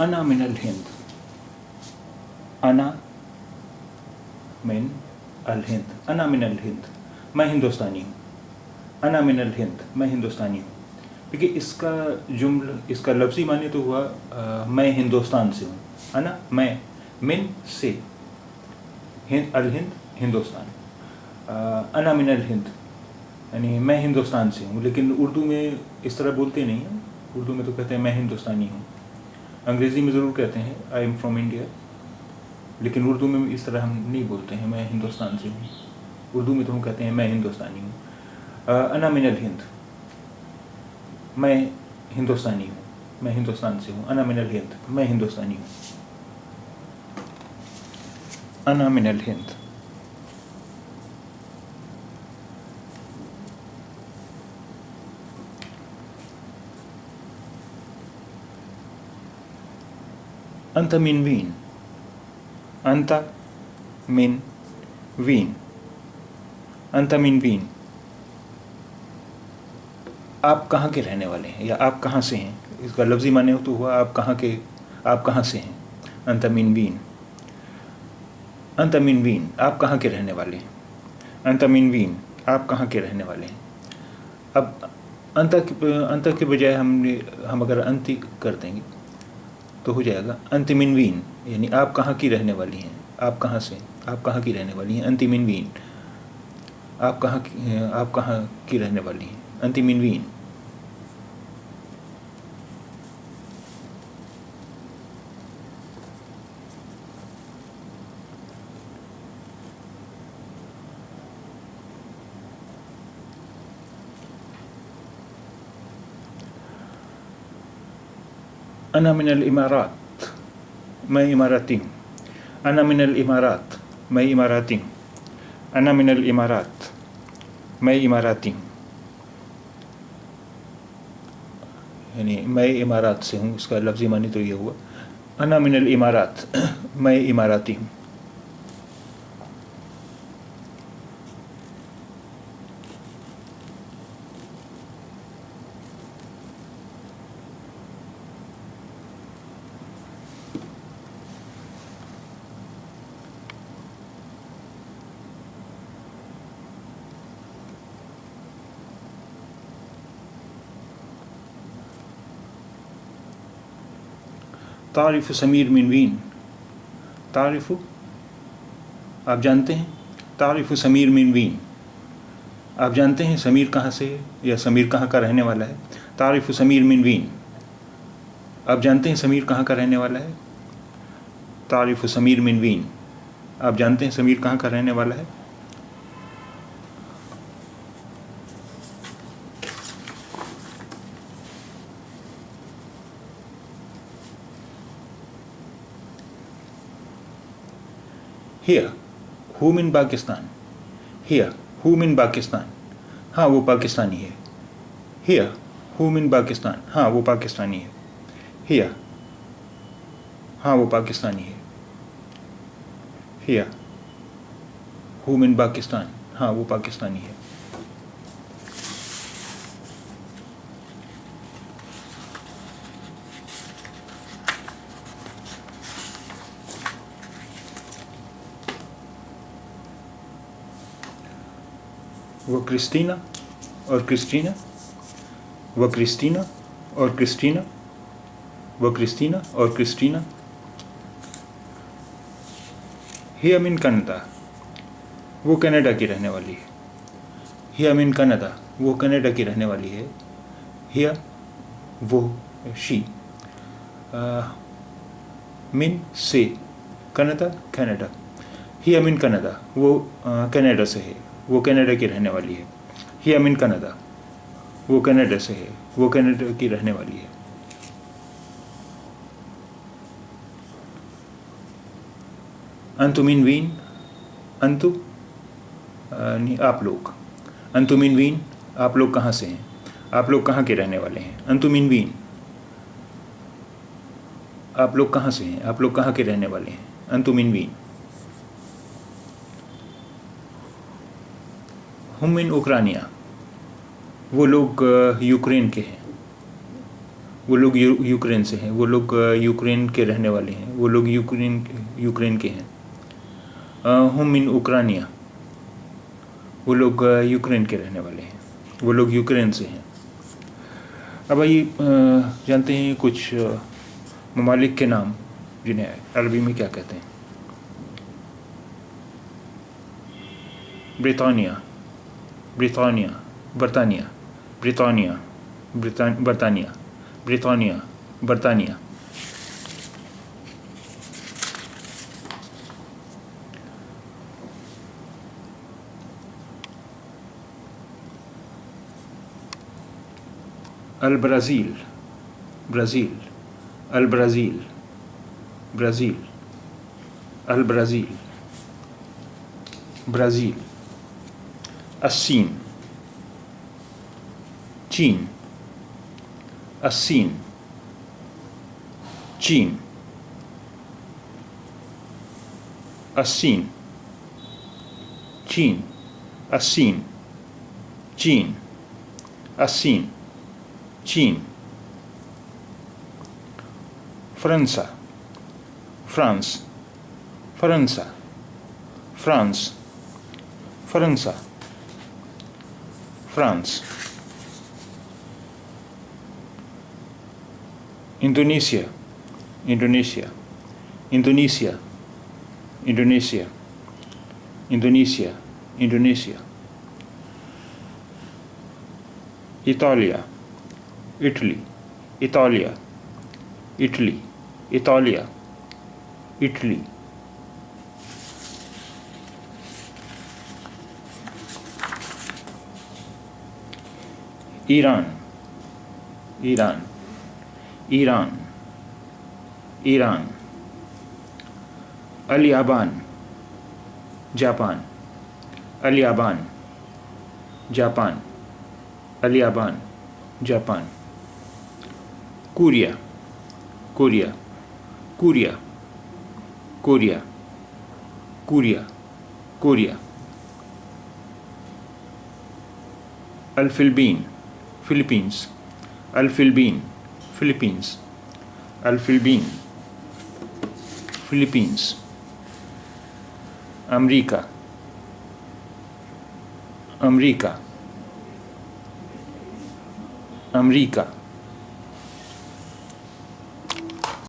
अना मिनल हिंद, अना मिन अल हिंद, अना मिनल हिंद, मैं हिंदुस्तानी हूँ। अना मिनल हिंद, मैं हिंदुस्तानी हूँ। देखिए इसका जुम्ल, इसका लफ्ज़ी माने तो हुआ मैं हिंदुस्तान से हूँ, है ना। मैं, मिन से, हिंद, अल हिंद हिंदुस्तान, अना मिनल हिंद यानी मैं हिंदुस्तान से हूँ। लेकिन उर्दू में इस तरह बोलते नहीं हैं। उर्दू में तो कहते हैं मैं हिंदुस्तानी हूँ। अंग्रेज़ी में ज़रूर कहते हैं आई एम फ्रॉम इंडिया, लेकिन उर्दू में इस तरह हम नहीं बोलते हैं मैं हिंदुस्तान से हूँ। उर्दू में तो हम कहते हैं मैं हिंदुस्तानी हूँ। अना मिनल हिंद, मैं हिंदुस्तानी हूँ, मैं हिंदुस्तान से हूँ। अना मिनल हिंद, मैं हिंदुस्तानी हूँ। अना मिनल हिंद। अंत मिन वीन, अंत मिन वीन, अंत मिन वीन, आप कहाँ के रहने वाले हैं या आप कहाँ से हैं। इसका लफ्ज़ी माने तो हुआ आप कहाँ के, आप कहाँ से हैं। अंत मिन वीन, अंत मिन वीन, आप कहाँ के रहने वाले हैं। अंत मिन वीन, आप कहाँ के रहने वाले हैं। अब अंत के बजाय हम अगर अंति कर देंगे तो हो जाएगा अंतिमिन वीन, यानी आप कहाँ की रहने वाली हैं, आप कहाँ से, आप कहाँ की रहने वाली हैं। अंतिमिन वीन, आप कहाँ की रहने वाली हैं। अंतिमिन वीन। अना मिनल इमारात, मैं इमाराती हूँ। अना मिनल इमारात, मैं इमाराती हूँ। अना मिनल इमारात, मैं इमाराती हूँ, यानी मैं इमारात से हूँ। इसका लफ्ज़ी मानी तो ये हुआ अना मिनल इमारात, मैं इमाराती हूँ। तारिफ़ समीर मिन वीन, तारिफ़, आप जानते हैं। तारिफ़ समीर मिन वीन, आप जानते हैं समीर कहाँ से या समीर कहाँ का रहने वाला है। तारिफ़ समीर मिन वीन, आप जानते हैं समीर कहाँ का रहने वाला है। तारिफ़ समीर मिन वीन, आप जानते हैं समीर कहाँ का रहने वाला है। हियर हुम इन पाकिस्तान, हियर हुम इन पाकिस्तान, हाँ वो पाकिस्तानी है। हियर हुम इन पाकिस्तान, हाँ वो पाकिस्तानी है। हियर, हाँ वो पाकिस्तानी है। हियर हुम इन पाकिस्तान, हाँ वो पाकिस्तानी है। वो क्रिस्टीना और क्रिस्टीना, वो क्रिस्टीना और क्रिस्टीना, वो क्रिस्टीना और क्रिस्टीना। हियर मिन कनाडा, वो कनाडा की रहने वाली है। हियर मिन कनाडा, वो कनाडा की रहने वाली है। हियर, वो, शी, मिन से, कनाडा कनाडा। हियर मिन कनाडा, वो कनाडा से है, वो कनाडा की रहने वाली है। हियर मिन कनाडा, वो कनाडा से है, वो कनाडा की रहने वाली है। अंतु मिन वीन, अंतु आप लोग। अंतु मिन वीन, आप लोग कहाँ से हैं, आप लोग कहाँ के रहने वाले हैं। अंतु मिन वीन, आप लोग कहाँ से हैं, आप लोग कहाँ के रहने वाले हैं। अंतु मिन वीन। हम मिन उक्रानिया, वो लोग यूक्रेन के हैं। वो लोग यूक्रेन से हैं, वो लोग यूक्रेन के रहने वाले हैं, वो लोग यूक्रेन के हैं। हम इन उक्रानिया, वो लोग यूक्रेन के रहने वाले हैं, वो लोग यूक्रेन से हैं। अब आइए जानते हैं कुछ ममालिक के नाम जिन्हें अरबी में क्या कहते हैं। ब्रिटानिया, ब्रिटानिया, बर्तानिया, ब्रिटानिया, बर्तानिया, ब्रिटानिया, बर्तानिया। अल ब्राज़ील, ब्राज़ील, अल ब्राज़ील, ब्राज़ील, अल ब्राज़ील, ब्राज़ील। अस्सीन, चीन, अस्सीन, चीन, अस्सीन, चीन, अस्सीन, चीन, अस्सीन, चीन। फ्रांसा, फ्रांस, फ्रांसा, फ्रांस, फ्रांसा, France. Indonesia, Indonesia, Indonesia, Indonesia, Indonesia, Indonesia. इतालिया, इटली, इतालिया, इटली, इतालिया, Italy. Iran, Iran, Iran, Iran. अल याबान, जापान, अल याबान, जापान, अल याबान, Japan. Korea, Korea, Korea, Korea, Korea, Korea. अल फिलिपीन, फिलीपींस, अल फिलिपीन, फिलीपींस, अल फिलिपीन, फिलीपींस। America, America, America,